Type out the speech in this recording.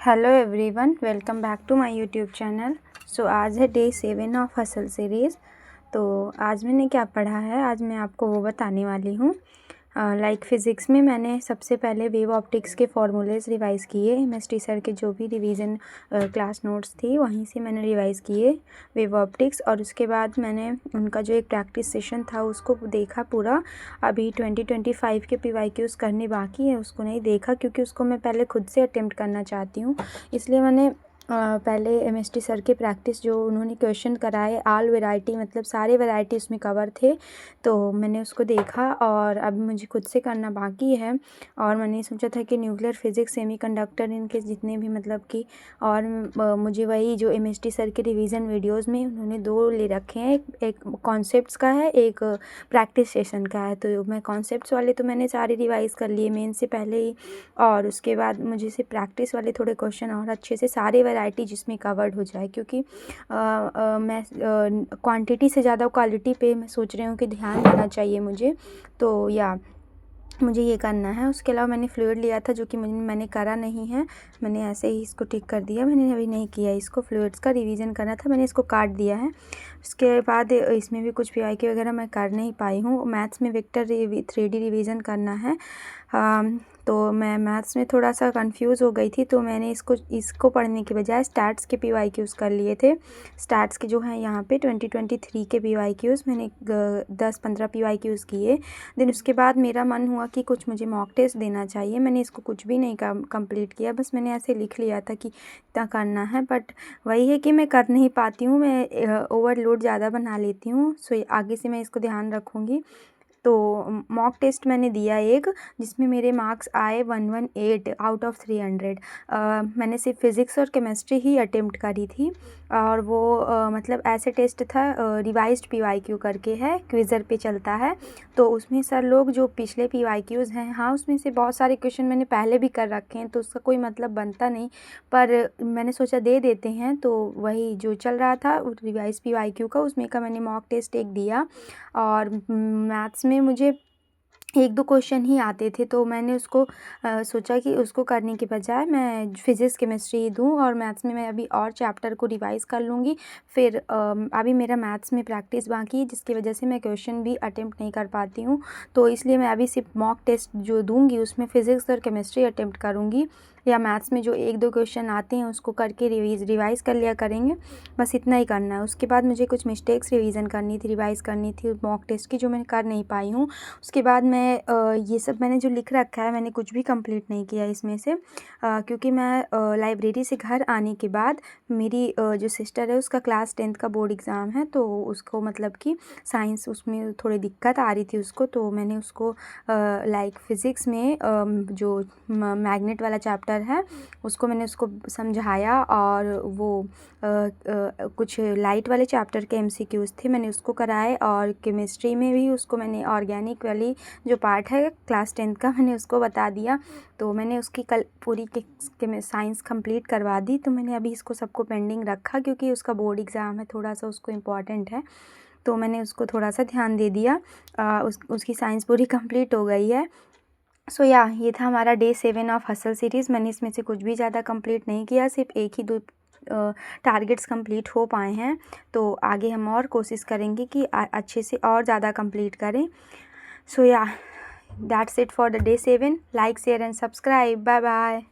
Hello everyone, welcome back to my YouTube channel. So आज है day 7 of hustle series. तो आज मैंने क्या पढ़ा है, आज मैं आपको वो बताने वाली हूँ। लाइक फ़िज़िक्स में मैंने सबसे पहले वेव ऑप्टिक्स के फॉर्मूलेज़ रिवाइज़ किए। एमएसटी सर के जो भी रिवीजन क्लास नोट्स थी वहीं से मैंने रिवाइज़ किए वेव ऑप्टिक्स। और उसके बाद मैंने उनका जो एक प्रैक्टिस सेशन था उसको देखा पूरा। अभी 2025 के PYQs करने बाकी है, उसको नहीं देखा क्योंकि उसको मैं पहले खुद से अटेम्प्ट करना चाहती हूँ। इसलिए मैंने पहले एमएसटी सर के प्रैक्टिस जो उन्होंने क्वेश्चन कराए, ऑल वैरायटी मतलब सारे वैरायटी उसमें कवर थे, तो मैंने उसको देखा और अब मुझे खुद से करना बाकी है। और मैंने सोचा था कि न्यूक्लियर फिज़िक्स, सेमीकंडक्टर, इनके जितने भी मतलब कि और मुझे वही जो एमएसटी सर के रिवीजन वीडियोस में उन्होंने 2 ले रखे हैं, एक कॉन्सेप्ट्स का है, एक प्रैक्टिस सेशन का है। तो मैं कॉन्सेप्ट्स वाले तो मैंने सारे रिवाइज़ कर लिए मेन से पहले ही, और उसके बाद मुझे से प्रैक्टिस वाले थोड़े क्वेश्चन और अच्छे से सारे वैरायटी जिसमें कवर्ड हो जाए, क्योंकि मैं क्वांटिटी से ज़्यादा क्वालिटी पे मैं सोच रही हूँ कि ध्यान देना चाहिए मुझे। तो मुझे ये करना है। उसके अलावा मैंने फ्लूइड लिया था जो कि मैंने करा नहीं है, मैंने ऐसे ही इसको टिक कर दिया, मैंने अभी नहीं किया इसको। फ्लूइड्स का रिवीजन करना था, मैंने इसको काट दिया है। उसके बाद इसमें भी कुछ PYQ वगैरह मैं कर नहीं पाई हूँ। मैथ्स में वेक्टर 3D रिवीजन करना है। तो मैं मैथ्स में थोड़ा सा कंफ्यूज हो गई थी, तो मैंने इसको पढ़ने के बजाय स्टैट्स के PYQs कर लिए थे। स्टैट्स के जो हैं यहाँ पे 2023 के PYQs मैंने 10-15 PYQs किए। देन उसके बाद मेरा मन हुआ कि कुछ मुझे मॉक टेस्ट देना चाहिए। मैंने इसको कुछ भी नहीं कंप्लीट किया, बस मैंने ऐसे लिख लिया था कि इतना करना है, बट वही है कि मैं कर नहीं पाती हूँ, मैं ओवरलोड ज़्यादा बना लेती हूँ। सो आगे से मैं इसको ध्यान रखूँगी। तो मॉक टेस्ट मैंने दिया एक, जिसमें मेरे मार्क्स आए 118 आउट ऑफ 300। मैंने सिर्फ फिज़िक्स और केमिस्ट्री ही अटेम्प्ट करी थी, और वो मतलब ऐसे टेस्ट था, रिवाइज्ड PYQ करके है, क्विज़र पे चलता है। तो उसमें सर लोग जो पिछले PYQs हैं, हाँ उसमें से बहुत सारे क्वेश्चन मैंने पहले भी कर रखे हैं, तो उसका कोई मतलब बनता नहीं, पर मैंने सोचा दे देते हैं। तो वही जो चल रहा था रिवाइज PYQ का, उसमें का मैंने मॉक टेस्ट एक दिया। और मैथ्स में मुझे 1-2 क्वेश्चन ही आते थे, तो मैंने उसको सोचा कि उसको करने के बजाय मैं फिज़िक्स केमिस्ट्री ही दूँ, और मैथ्स में मैं अभी और चैप्टर को रिवाइज़ कर लूँगी। फिर अभी मेरा मैथ्स में प्रैक्टिस बाकी है, जिसकी वजह से मैं क्वेश्चन भी अटेम्प्ट नहीं कर पाती हूँ। तो इसलिए मैं अभी सिर्फ मॉक टेस्ट जो दूँगी उसमें फ़िज़िक्स और केमिस्ट्री अटेम्प्ट करूँगी, या मैथ्स में जो 1-2 क्वेश्चन आते हैं उसको करके रिवाइज़ कर लिया करेंगे। बस इतना ही करना है। उसके बाद मुझे कुछ मिस्टेक्स रिवीजन करनी थी, रिवाइज़ करनी थी मॉक टेस्ट की, जो मैं कर नहीं पाई हूँ। उसके बाद मैं ये सब मैंने जो लिख रखा है मैंने कुछ भी कंप्लीट नहीं किया इसमें से, क्योंकि मैं लाइब्रेरी से घर आने के बाद मेरी जो सिस्टर है उसका क्लास 10th का बोर्ड एग्ज़ाम है, तो उसको मतलब कि साइंस उसमें थोड़ी दिक्कत आ रही थी उसको। तो मैंने उसको लाइक फ़िज़िक्स में जो मैग्नेट वाला चैप्टर है उसको मैंने उसको समझाया, और वो कुछ लाइट वाले चैप्टर के MCQs थे मैंने उसको कराए, और केमिस्ट्री में भी उसको मैंने ऑर्गेनिक वाली जो पार्ट है क्लास 10th का मैंने उसको बता दिया। तो मैंने उसकी कल पूरी साइंस कंप्लीट करवा दी। तो मैंने अभी इसको सबको पेंडिंग रखा, क्योंकि उसका बोर्ड एग्ज़ाम है, थोड़ा सा उसको इम्पॉर्टेंट है, तो मैंने उसको थोड़ा सा ध्यान दे दिया। उसकी साइंस पूरी कंप्लीट हो गई है। सो ये था हमारा डे 7 ऑफ हसल सीरीज़। मैंने इसमें से कुछ भी ज़्यादा कंप्लीट नहीं किया, सिर्फ 1 ही 2 टारगेट्स कंप्लीट हो पाए हैं। तो आगे हम और कोशिश करेंगे कि अच्छे से और ज़्यादा कंप्लीट करें। So that's it for the day 7। Like, share and subscribe. Bye bye.